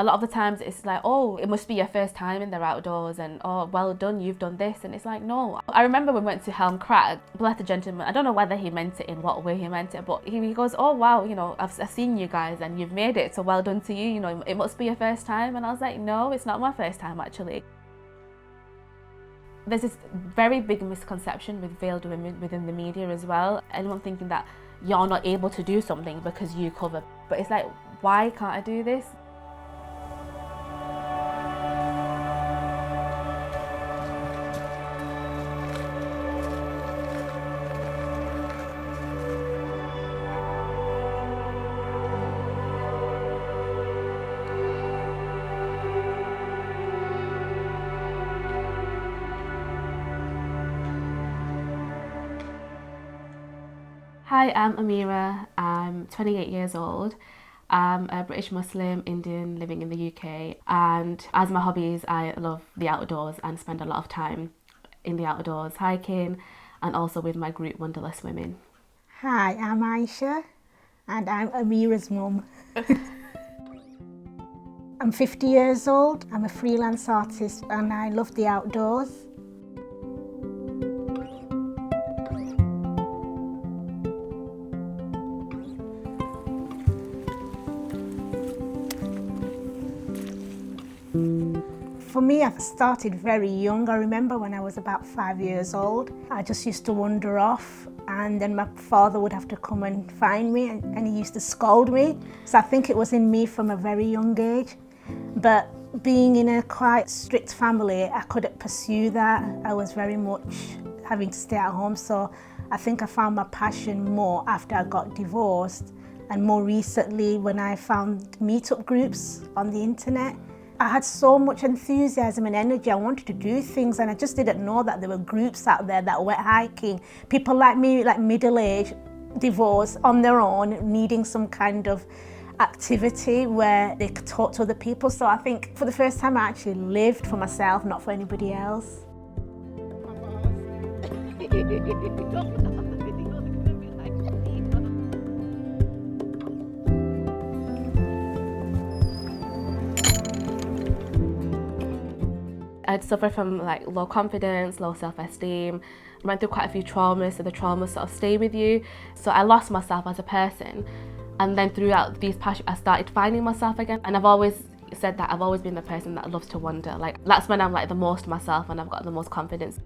A lot of the times it's like, oh, it must be your first time in the outdoors, and oh, well done, you've done this. And it's like, no. I remember we went to Helm Crag, bless the gentleman, I don't know whether he meant it in what way he meant it, but he goes, oh wow, you know, I've seen you guys and you've made it, so well done to you, you know, it must be your first time. And I was like, no, it's not my first time actually. There's this very big misconception with veiled women within the media as well. Anyone thinking that you're not able to do something because you cover. But it's like, why can't I do this? Hi, I'm Amira. I'm 28 years old. I'm a British Muslim Indian living in the UK, and as my hobbies, I love the outdoors and spend a lot of time in the outdoors, hiking, and also with my group Wanderlust Women. Hi, I'm Aisha, and I'm Amira's mum. I'm 50 years old, I'm a freelance artist, and I love the outdoors. For me, I started very young. I remember when I was about 5 years old, I just used to wander off, and then my father would have to come and find me, and he used to scold me. So I think it was in me from a very young age. But being in a quite strict family, I couldn't pursue that. I was very much having to stay at home. So I think I found my passion more after I got divorced, and more recently when I found meetup groups on the internet. I had so much enthusiasm and energy. I wanted to do things, and I just didn't know that there were groups out there that went hiking. People like me, like middle-aged, divorced, on their own, needing some kind of activity where they could talk to other people. So I think for the first time I actually lived for myself, not for anybody else. I'd suffered from like low confidence, low self-esteem, went through quite a few traumas, so the traumas sort of stay with you. So I lost myself as a person, and then throughout these past, I started finding myself again. And I've always said that I've always been the person that loves to wander. Like that's when I'm like the most myself and I've got the most confidence.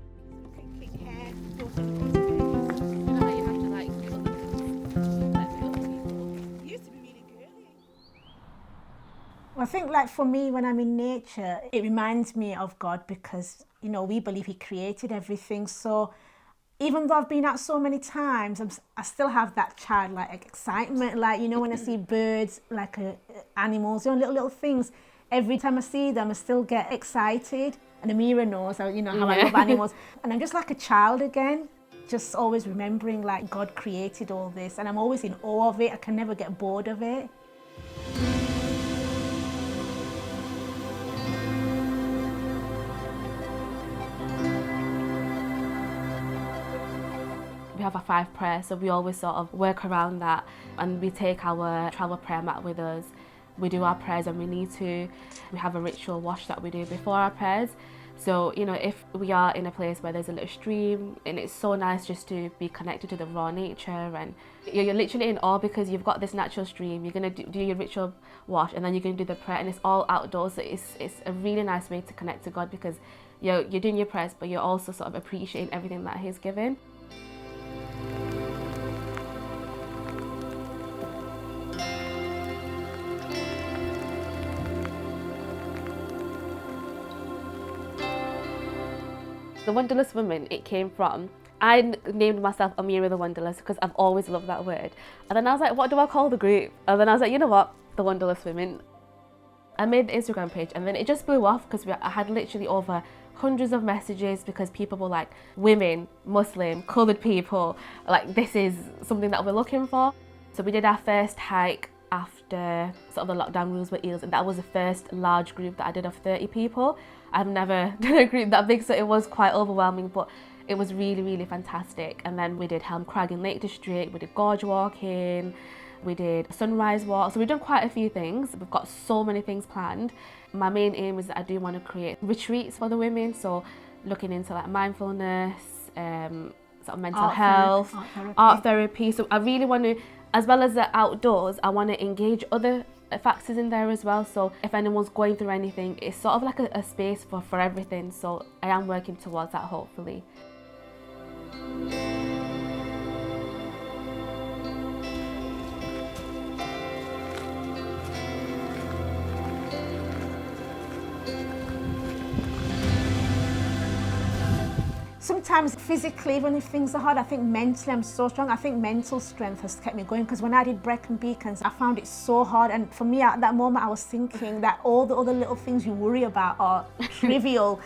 I think like for me, when I'm in nature, it reminds me of God, because, you know, we believe he created everything. So even though I've been out so many times, I still have that childlike excitement. Like, you know, when I see birds, like animals, you know, little things, every time I see them, I still get excited. And Amira knows, you know, how I love animals. And I'm just like a child again, just always remembering like God created all this. And I'm always in awe of it. I can never get bored of it. We have a 5 prayer, so we always sort of work around that, and we take our travel prayer mat with us. We do our prayers when we need to. We have a ritual wash that we do before our prayers. So, you know, if we are in a place where there's a little stream, and it's so nice just to be connected to the raw nature, and you're literally in awe because you've got this natural stream, you're going to do your ritual wash, and then you're going to do the prayer, and it's all outdoors. So it's a really nice way to connect to God, because you're doing your prayers, but you're also sort of appreciating everything that he's given. The Wanderlust Women, it came from, I named myself Amira the Wanderlust because I've always loved that word. And then I was like, what do I call the group? And then I was like, you know what, the Wanderlust Women. I made the Instagram page, and then it just blew off because I had literally over hundreds of messages, because people were like, women, Muslim, coloured people, like this is something that we're looking for. So we did our first hike after sort of the lockdown rules were eased, and that was the first large group that I did of 30 people. I've never done a group that big, so it was quite overwhelming, but it was really, really fantastic. And then we did Helm Crag in Lake District, we did gorge walking, we did sunrise walk. So we've done quite a few things. We've got so many things planned. My main aim is that I do want to create retreats for the women. So looking into like mindfulness, sort of mental health, art therapy. So I really want to, as well as the outdoors, I want to engage other factors in there as well. So if anyone's going through anything, it's sort of like a space for everything. So I am working towards that, hopefully. Sometimes physically, even if things are hard, I think mentally I'm so strong. I think mental strength has kept me going, because when I did Brecon Beacons, I found it so hard. And for me, at that moment, I was thinking that all the other little things you worry about are trivial.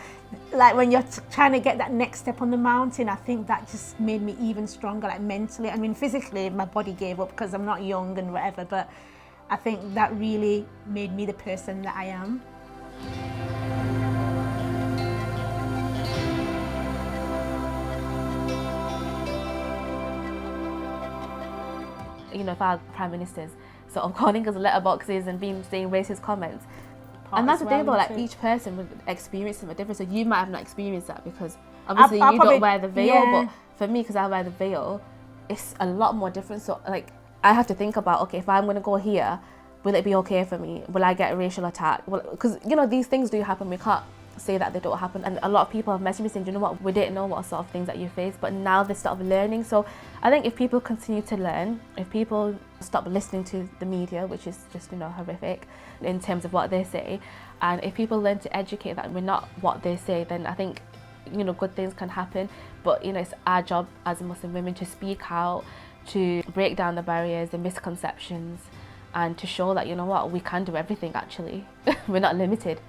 Like when you're trying to get that next step on the mountain, I think that just made me even stronger, like mentally. I mean, physically, my body gave up because I'm not young and whatever, but I think that really made me the person that I am. You know, if our prime ministers sort of calling us letterboxes and being saying racist comments, and that's the thing though, like each person would experience something different. So you might have not experienced that because obviously you don't wear the veil, but for me, because I wear the veil, it's a lot more different. So like I have to think about, okay, if I'm going to go here, will it be okay for me? Will I get a racial attack? Because you know, these things do happen. We can't say that they don't happen, and a lot of people have messaged me saying, you know what, we didn't know what sort of things that you face, but now they're sort of learning. So I think if people continue to learn, if people stop listening to the media, which is just, you know, horrific in terms of what they say, and if people learn to educate that we're not what they say, then I think, you know, good things can happen. But you know, it's our job as Muslim women to speak out, to break down the barriers, the misconceptions, and to show that, you know what, we can do everything actually. We're not limited.